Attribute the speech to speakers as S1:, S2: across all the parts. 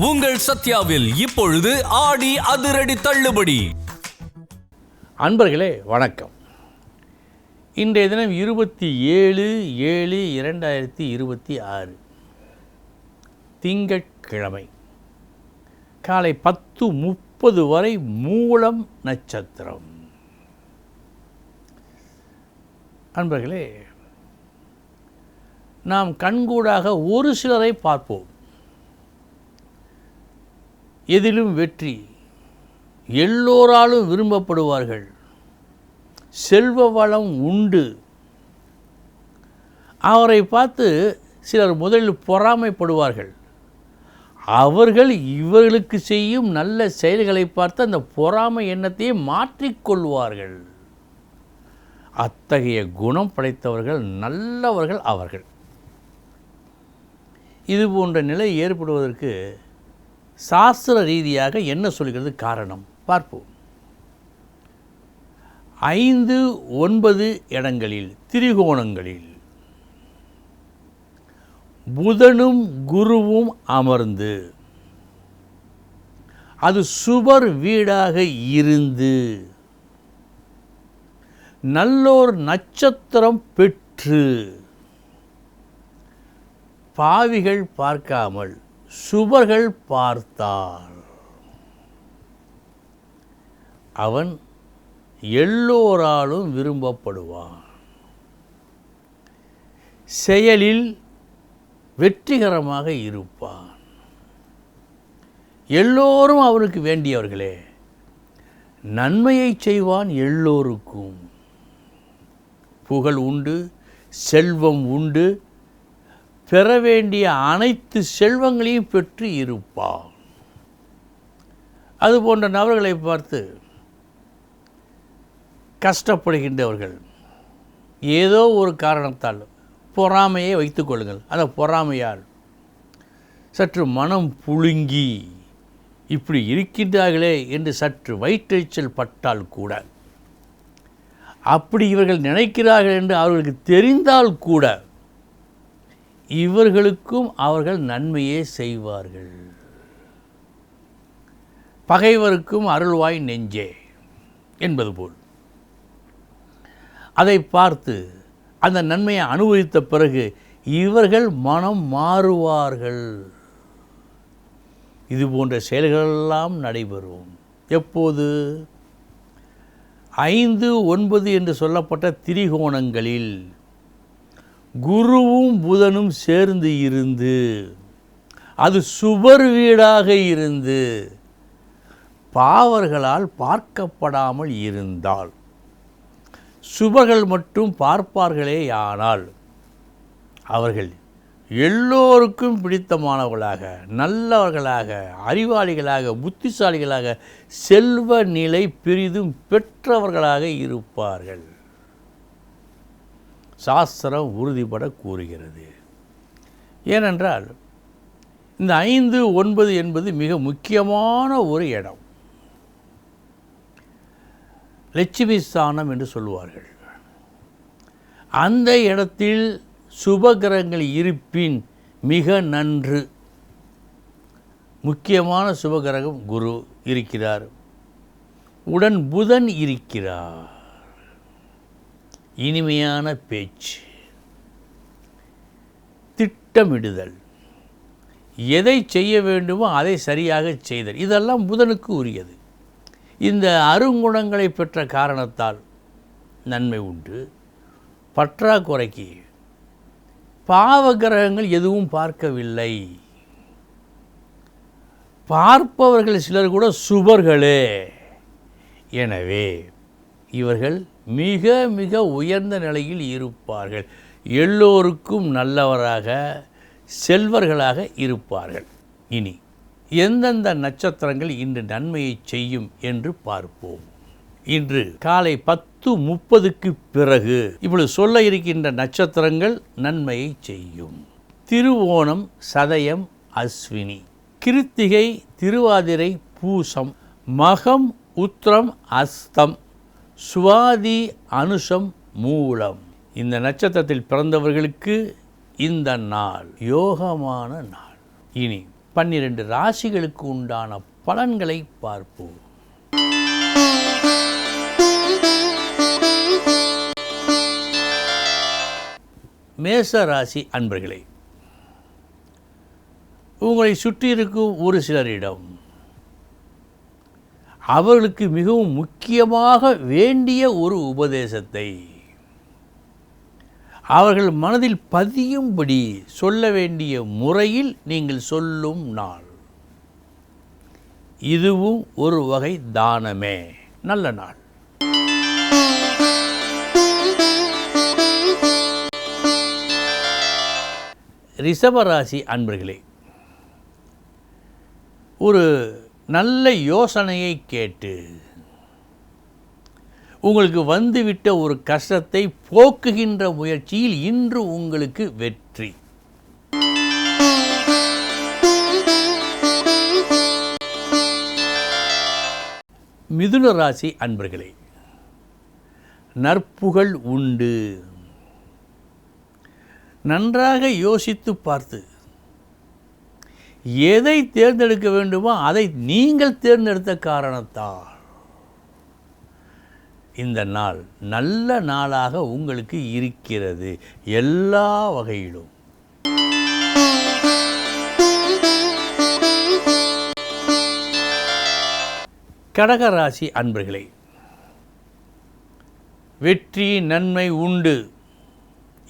S1: உங்கள் சத்யாவில் இப்பொழுது ஆடி அதிரடி தள்ளுபடி.
S2: அன்பர்களே வணக்கம். இன்றைய தினம் 27/7/2026 திங்கட்கிழமை காலை 10:30 வரை மூலம் நட்சத்திரம். அன்பர்களே, நாம் கண்கூடாக ஒரு சிலரை பார்ப்போம். எதிலும் வெற்றி, எல்லோராலும் விரும்பப்படுவார்கள், செல்வ வளம் உண்டு. அவரை பார்த்து சிலர் முதலில் பொறாமைப்படுவார்கள். அவர்கள் இவர்களுக்கு செய்யும் நல்ல செயல்களை பார்த்து அந்த பொறாமை எண்ணத்தையே மாற்றிக்கொள்வார்கள். அத்தகைய குணம் படைத்தவர்கள் நல்லவர்கள் அவர்கள். இது போன்ற நிலை ஏற்படுவதற்கு சாஸ்திர ரீதியாக என்ன சொல்கிறது காரணம் பார்ப்போம். 5, 9 இடங்களில் திரிகோணங்களில் புதனும் குருவும் அமர்ந்து அது சுபர் வீடாக இருந்து நல்லோர் நட்சத்திரம் பெற்று பாவிகள் பார்க்காமல் சுபர்கள் பார்த்தால் அவன் எல்லோராலும் விரும்பப்படுவான். செயலில் வெற்றிகரமாக இருப்பான். எல்லோரும் அவனுக்கு வேண்டியவர்களே. நன்மையை செய்வான் எல்லோருக்கும். புகழ் உண்டு, செல்வம் உண்டு, பெற வேண்டிய அனைத்து செல்வங்களையும் பெற்று இருப்பான். அதுபோன்ற நபர்களை பார்த்து கஷ்டப்படுகின்றவர்கள் ஏதோ ஒரு காரணத்தால் பொறாமையை வைத்துக் கொள்ளுங்கள். அந்த பொறாமையால் சற்று மனம் புழுங்கி இப்படி இருக்கின்றார்களே என்று சற்று வயிற்றெரிச்சல் பட்டால் கூட, அப்படி இவர்கள் நினைக்கிறார்கள் என்று அவர்களுக்கு தெரிந்தால் கூட இவர்களுக்கும் அவர்கள் நன்மையே செய்வார்கள். பகைவருக்கும் அருள்வாய் நெஞ்சே என்பது போல் அதை பார்த்து அந்த நன்மையை அனுபவித்த பிறகு இவர்கள் மனம் மாறுவார்கள். இது போன்ற செயல்களெல்லாம் நடைபெறும். எப்போது? 5, 9 என்று சொல்லப்பட்ட திரிகோணங்களில் குருவும் புதனும் சேர்ந்து இருந்து அது சுபர் வீடாக இருந்து பாவர்களால் பார்க்கப்படாமல் இருந்தால், சுபர்கள் மட்டும் பார்ப்பார்களேயானால் அவர்கள் எல்லோருக்கும் பிடித்தமானவர்களாக, நல்லவர்களாக, அறிவாளிகளாக, புத்திசாலிகளாக, செல்வ நிலை பெரிதும் பெற்றவர்களாக இருப்பார்கள். சாஸ்திரம் உறுதிபட கூறுகிறது. ஏனென்றால் இந்த 5, 9 என்பது மிக முக்கியமான ஒரு இடம். லட்சுமி ஸ்தானம் என்று சொல்லுவார்கள். அந்த இடத்தில் சுபகிரகங்கள் இருப்பின் மிக நன்று. முக்கியமான சுபகிரகம் குரு இருக்கிறார், உடன் புதன் இருக்கிறார். இனிமையான பேச்சு, திட்டமிடுதல், எதை செய்ய வேண்டுமோ அதை சரியாக செய்தல், இதெல்லாம் புதனுக்கு உரியது. இந்த அருங்குணங்களை பெற்ற காரணத்தால் நன்மை உண்டு. பற்றாக்குறைக்கு பாவ கிரகங்கள் எதுவும் பார்க்கவில்லை. பார்ப்பவர்கள் சிலர் கூட சுபர்களே. எனவே இவர்கள் மிக மிக உயர்ந்த நிலையில் இருப்பார்கள். எல்லோருக்கும் நல்லவராக, செல்வர்களாக இருப்பார்கள். இனி எந்தெந்த நட்சத்திரங்கள் இன்று நன்மையை செய்யும் என்று பார்ப்போம். இன்று காலை 10:30க்கு பிறகு இப்பொழுது சொல்ல இருக்கின்ற நட்சத்திரங்கள் நன்மையை செய்யும். திருவோணம், சதயம், அஸ்வினி, கிருத்திகை, திருவாதிரை, பூசம், மகம், உத்திரம், அஸ்தம், சுவாதி, அனுஷம், மூலம். இந்த நட்சத்திரத்தில் பிறந்தவர்களுக்கு இந்த நாள் யோகமான நாள். இனி 12 ராசிகளுக்கு உண்டான பலன்களை பார்ப்போம். மேச ராசி அன்பர்களே, உங்களை சுற்றியிருக்கும் ஒரு சிலரிடம் அவர்களுக்கு மிகவும் முக்கியமாக வேண்டிய ஒரு உபதேசத்தை அவர்கள் மனதில் பதியும்படி சொல்ல வேண்டிய முறையில் நீங்கள் சொல்லும் நாள். இதுவும் ஒரு வகை தானமே. நல்ல நாள். ரிஷபராசி அன்பர்களே, ஒரு நல்ல யோசனையை கேட்டு உங்களுக்கு வந்துவிட்ட ஒரு கஷ்டத்தை போக்குகின்ற முயற்சியில் இன்று உங்களுக்கு வெற்றி. மிதுன ராசி அன்பர்களே, நற்புகழ் உண்டு. நன்றாக யோசித்து பார்த்து எதை தேர்ந்தெடுக்க வேண்டுமோ அதை நீங்கள் தேர்ந்தெடுத்த காரணத்தால் இந்த நாள் நல்ல நாளாக உங்களுக்கு இருக்கிறது எல்லா வகையிலும். கடகராசி அன்பர்களே, வெற்றி நன்மை உண்டு.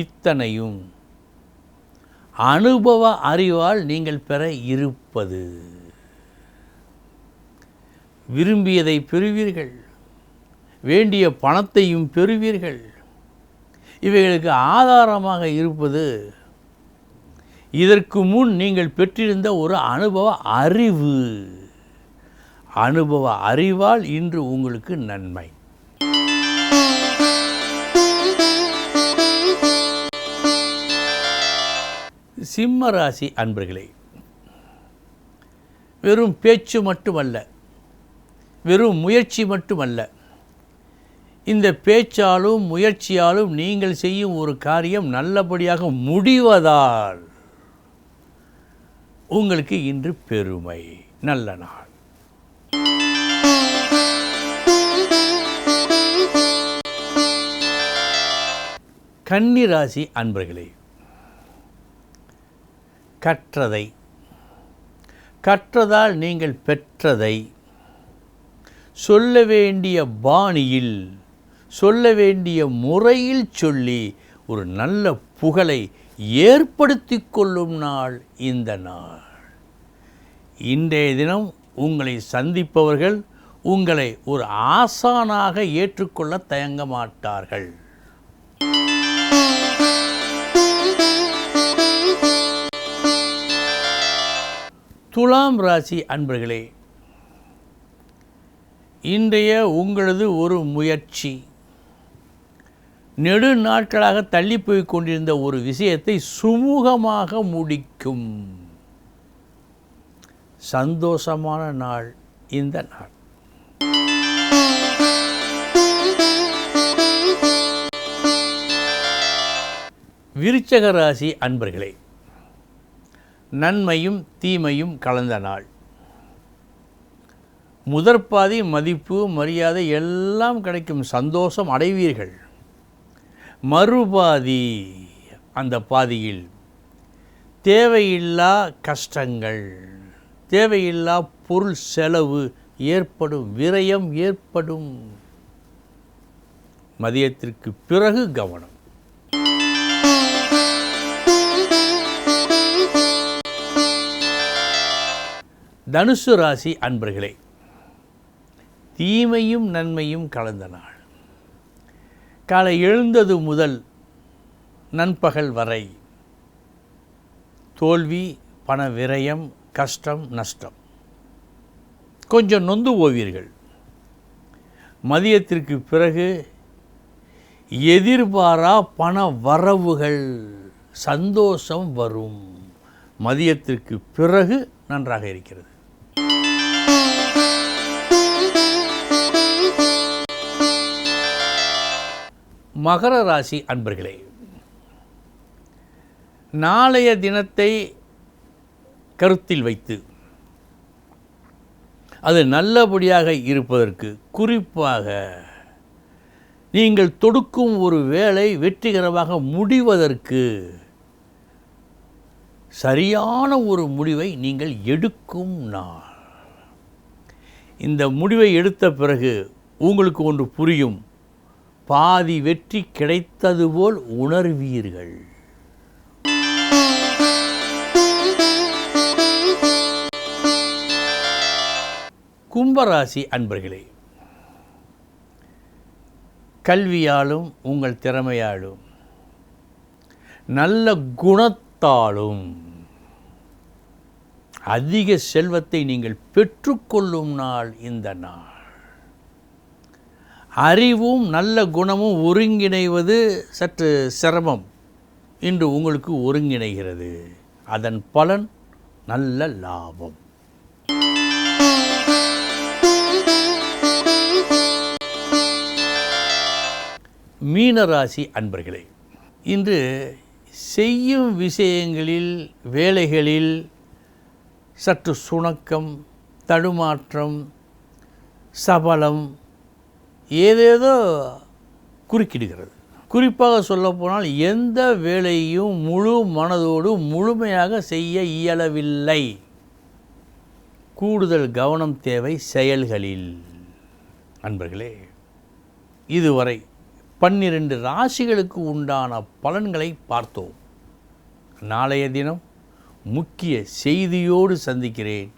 S2: இத்தனையும் அனுபவ அறிவால் நீங்கள் பெற இருப்பது. விரும்பியதை பெறுவீர்கள், வேண்டிய பணத்தையும் பெறுவீர்கள். இவைகளுக்கு ஆதாரமாக இருப்பது இதற்கு முன் நீங்கள் பெற்றிருந்த ஒரு அனுபவ அறிவு. அனுபவ அறிவால் இன்று உங்களுக்கு நன்மை. சிம்ம ராசி அன்பர்களே, வெறும் பேச்சு மட்டுமல்ல, வெறும் முயற்சி மட்டுமல்ல, இந்த பேச்சாலும் முயற்சியாலும் நீங்கள் செய்யும் ஒரு காரியம் நல்லபடியாக முடிவதால் உங்களுக்கு இன்று பெருமை. நல்ல நாள். கன்னி ராசி அன்பர்களே, கற்றதால் நீங்கள் பெற்றதை சொல்ல வேண்டிய பாணியில், சொல்ல வேண்டிய முறையில் சொல்லி ஒரு நல்ல புகழை ஏற்படுத்தி கொள்ளும் நாள் இந்த நாள். இன்றைய தினம் உங்களை சந்திப்பவர்கள் உங்களை ஒரு ஆசானாக ஏற்றுக்கொள்ள தயங்க மாட்டார்கள். துலாம் ராசி அன்பர்களே, இன்றைய உங்களது ஒரு முயற்சி நெடு நாட்களாக தள்ளி போய் கொண்டிருந்த ஒரு விஷயத்தை சுமூகமாக முடிக்கும் சந்தோஷமான நாள் இந்த நாள். விருச்சக ராசி அன்பர்களே, நன்மையும் தீமையும் கலந்த நாள். முதற்பாதி மதிப்பு மரியாதை எல்லாம் கிடைக்கும், சந்தோஷம் அடைவீர்கள். மறுபாதி, அந்த பாதியில் தேவையில்லா கஷ்டங்கள், தேவையில்லா பொருள் செலவு ஏற்படும், விரயம் ஏற்படும். மதியத்திற்கு பிறகு கவனம். தனுசு ராசி அன்பர்களே, தீமையும் நன்மையும் கலந்த நாள். காலை எழுந்தது முதல் நண்பகல் வரை தோல்வி, பண விரயம், கஷ்டம், நஷ்டம். கொஞ்சம் நொந்து போவீர்கள். மதியத்திற்கு பிறகு எதிர்பாரா பண வரவுகள், சந்தோஷம் வரும். மதியத்திற்கு பிறகு நன்றாக இருக்கிறது. மகர ராசி அன்பர்களே, நாளைய தினத்தை கருத்தில் வைத்து அது நல்லபடியாக இருப்பதற்கு, குறிப்பாக நீங்கள் தொடுக்கும் ஒரு வேலை வெற்றிகரமாக முடிவதற்கு சரியான ஒரு முடிவை நீங்கள் எடுக்கும் நாள். இந்த முடிவை எடுத்த பிறகு உங்களுக்கு ஒன்று புரியும், பாதி வெற்றி கிடைத்தது போல் உணர்வீர்கள். கும்பராசி அன்பர்களே, கல்வியாலும் உங்கள் திறமையாலும் நல்ல குணத்தாலும் அதிக செல்வத்தை நீங்கள் பெற்றுக்கொள்ளும் நாள் இந்த நாள். அறிவும் நல்ல குணமும் ஒருங்கிணைவது சற்று சிரமம். இன்று உங்களுக்கு ஒருங்கிணைகிறது. அதன் பலன் நல்ல லாபம். மீனராசி அன்பர்களே, இன்று செய்யும் விஷயங்களில், வேலைகளில் சற்று சுணக்கம், தடுமாற்றம், சபலம் ஏதேதோ குறுக்கிடுகிறது. குறிப்பாக சொல்லப்போனால் எந்த வேலையும் முழு மனதோடு முழுமையாக செய்ய இயலவில்லை. கூடுதல் கவனம் தேவை செயல்களில். அன்பர்களே, இதுவரை 12 ராசிகளுக்கு உண்டான பலன்களை பார்த்தோம். நாளைய தினம் முக்கிய செய்தியோடு சந்திக்கிறேன்.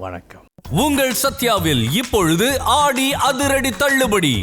S2: வணக்கம்.
S1: உங்கள் சத்யாவில் இப்பொழுது ஆடி அதிரடி தள்ளுபடி.